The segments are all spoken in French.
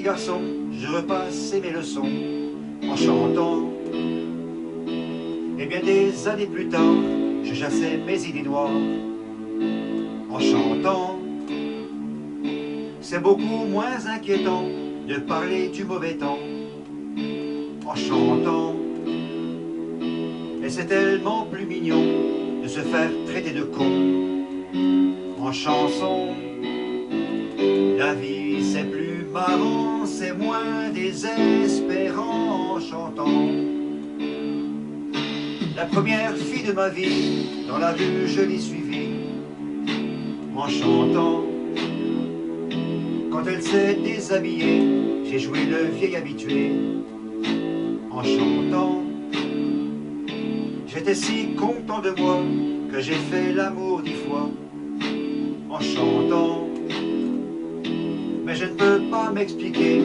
garçon, je repassais mes leçons en chantant. Et bien des années plus tard, je chassais mes idées noires en chantant. C'est beaucoup moins inquiétant de parler du mauvais temps en chantant. Et c'est tellement plus mignon de se faire traiter de con en chanson. La vie c'est plus marrant, c'est moins désespérant en chantant. La première fille de ma vie, dans la rue je l'ai suivie en chantant. Quand elle s'est déshabillée, j'ai joué le vieil habitué en chantant. J'étais si content de moi que j'ai fait l'amour 10 fois en chantant. Mais je ne peux pas m'expliquer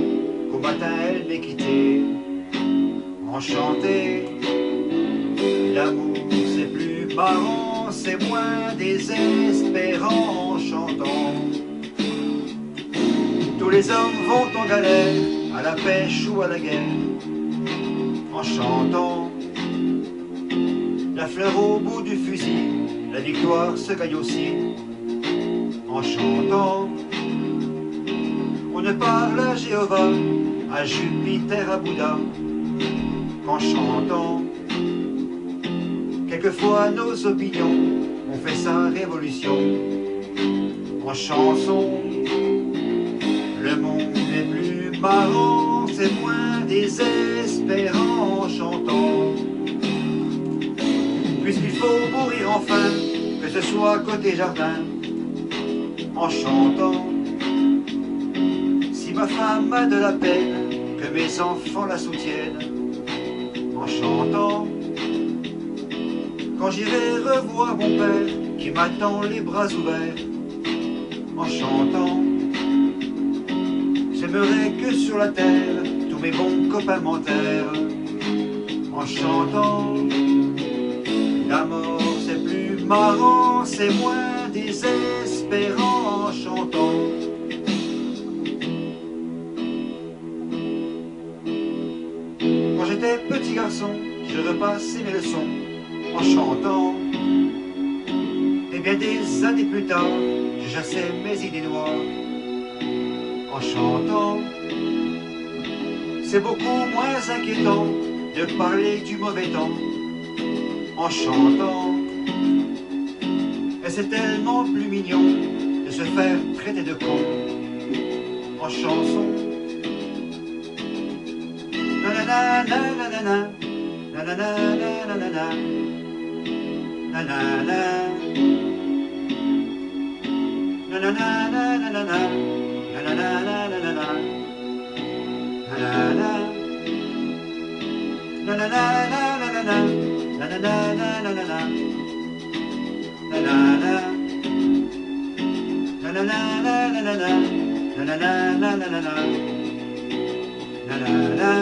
qu'au matin elle m'ait quitté en chanter. L'amour c'est plus marrant, c'est moins désespérant en chantant. Tous les hommes vont en galère, à la pêche ou à la guerre en chantant. La fleur au bout du fusil, la victoire se gagne aussi en chantant. On ne parle à Jéhovah, à Jupiter, à Bouddha qu'en chantant. Quelquefois nos opinions ont fait sa révolution en chanson. Le monde est plus marrant, c'est moins désespérant en chantant. Puisqu'il faut mourir enfin, que ce soit côté jardin en chantant. Si ma femme a de la peine, que mes enfants la soutiennent en chantant. Quand j'irai revoir mon père qui m'attend les bras ouverts en chantant. J'aimerais que sur la terre tous mes bons copains m'enterrent en chantant. La mort c'est plus marrant, c'est moins désespérant en chantant. Quand j'étais petit garçon, je repassais mes leçons en chantant. Et bien des années plus tard, je chassais mes idées noires en chantant. C'est beaucoup moins inquiétant de parler du mauvais temps en chantant. Et c'est tellement plus mignon de se faire traiter de con en chanson. Nanana, nanana, nanana, nanana, nanana, nanana, nanana, nanana,